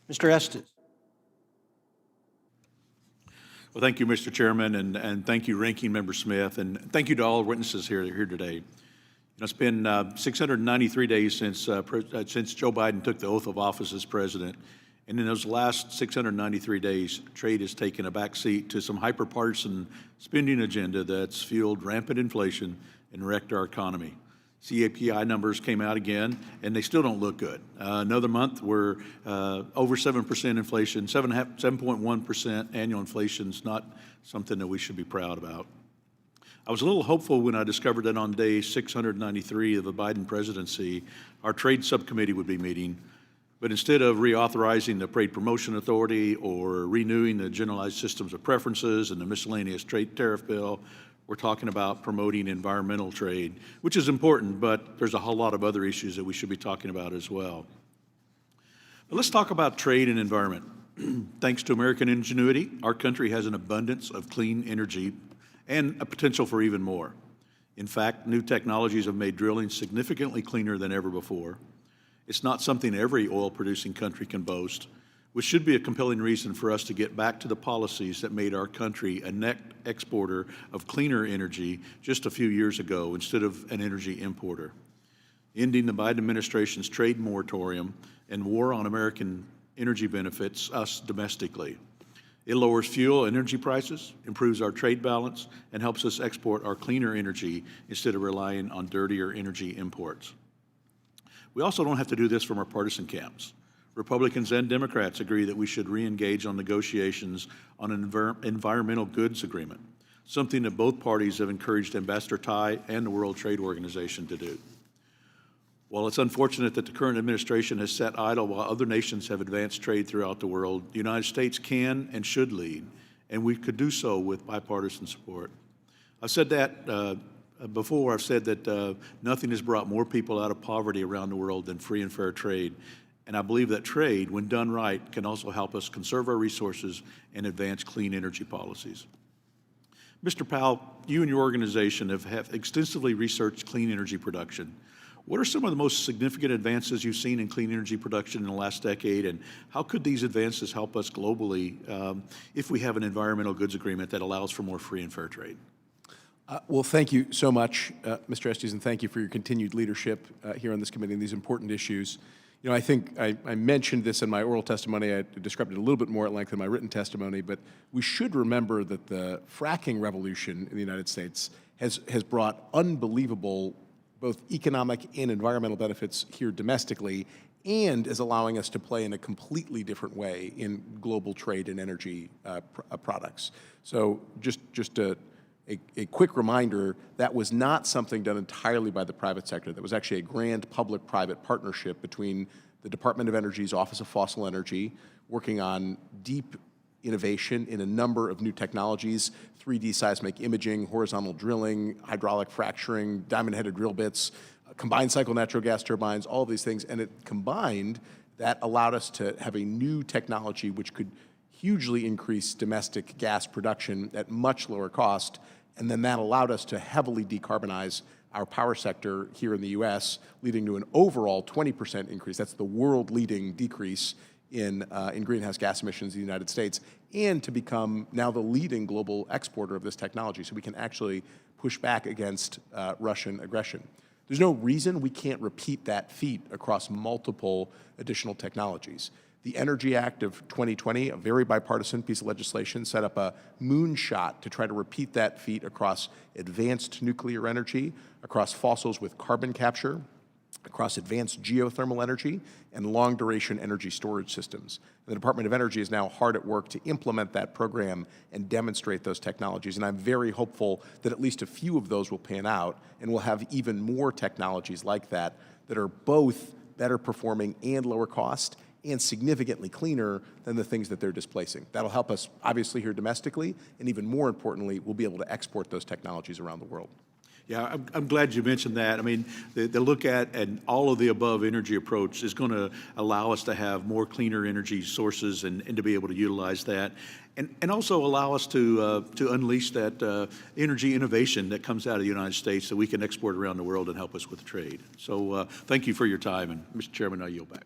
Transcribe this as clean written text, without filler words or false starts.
Mr. Estes. Well, thank you, Mr. Chairman, and thank you, Ranking Member Smith, and thank you to all witnesses here today. It's been 693 days since Joe Biden took the oath of office as president, and in those last 693 days, trade has taken a backseat to some hyper-partisan spending agenda that's fueled rampant inflation and wrecked our economy. CPI numbers came out again, and they still don't look good. Another month, we're over 7% inflation, 7.1% annual inflation is not something that we should be proud about. I was a little hopeful when I discovered that on day 693 of the Biden presidency, our trade subcommittee would be meeting, but instead of reauthorizing the Trade Promotion Authority or renewing the Generalized Systems of Preferences and the miscellaneous trade tariff bill, we're talking about promoting environmental trade, which is important, but there's a whole lot of other issues that we should be talking about as well. But let's talk about trade and environment. Thanks to American ingenuity, our country has an abundance of clean energy and a potential for even more. In fact, new technologies have made drilling significantly cleaner than ever before. It's not something every oil-producing country can boast, which should be a compelling reason for us to get back to the policies that made our country a net exporter of cleaner energy just a few years ago instead of an energy importer. Ending the Biden administration's trade moratorium and war on American energy benefits us domestically. It lowers fuel and energy prices, improves our trade balance, and helps us export our cleaner energy instead of relying on dirtier energy imports. We also don't have to do this from our partisan camps. Republicans and Democrats agree that we should re-engage on negotiations on an environmental goods agreement, something that both parties have encouraged Ambassador Tai and the World Trade Organization to do. While it's unfortunate that the current administration has sat idle while other nations have advanced trade throughout the world, the United States can and should lead, and we could do so with bipartisan support. I've said that before. I've said that nothing has brought more people out of poverty around the world than free and fair trade. And I believe that trade, when done right, can also help us conserve our resources and advance clean energy policies. Mr. Powell, you and your organization have extensively researched clean energy production. What are some of the most significant advances you've seen in clean energy production in the last decade, and how could these advances help us globally if we have an environmental goods agreement that allows for more free and fair trade? Well, thank you so much, Mr. Estes, and thank you for your continued leadership here on this committee on these important issues. You know, I think I mentioned this in my oral testimony. I described it a little bit more at length in my written testimony, but we should remember that the fracking revolution in the United States has brought unbelievable both economic and environmental benefits here domestically, and is allowing us to play in a completely different way in global trade and energy products. So just a quick reminder, that was not something done entirely by the private sector. That was actually a grand public-private partnership between the Department of Energy's Office of Fossil Energy, working on deep innovation in a number of new technologies, 3D seismic imaging, horizontal drilling, hydraulic fracturing, diamond-headed drill bits, combined cycle natural gas turbines, all of these things. And it combined, that allowed us to have a new technology which could hugely increase domestic gas production at much lower cost, and then that allowed us to heavily decarbonize our power sector here in the U.S., leading to an overall 20% increase. That's the world-leading decrease in greenhouse gas emissions in the United States, and to become now the leading global exporter of this technology, so we can actually push back against Russian aggression. There's no reason we can't repeat that feat across multiple additional technologies. The Energy Act of 2020, a very bipartisan piece of legislation, set up a moonshot to try to repeat that feat across advanced nuclear energy, across fossils with carbon capture, across advanced geothermal energy, and long-duration energy storage systems. And the Department of Energy is now hard at work to implement that program and demonstrate those technologies. And I'm very hopeful that at least a few of those will pan out, and we'll have even more technologies like that that are both better performing and lower cost, and significantly cleaner than the things that they're displacing. That'll help us, obviously, here domestically, and even more importantly, we'll be able to export those technologies around the world. Yeah, I'm glad you mentioned that. I mean, the look at an all of the above energy approach is going to allow us to have more cleaner energy sources and to be able to utilize that, and also allow us to unleash that energy innovation that comes out of the United States that we can export around the world and help us with trade. So thank you for your time, and Mr. Chairman, I yield back.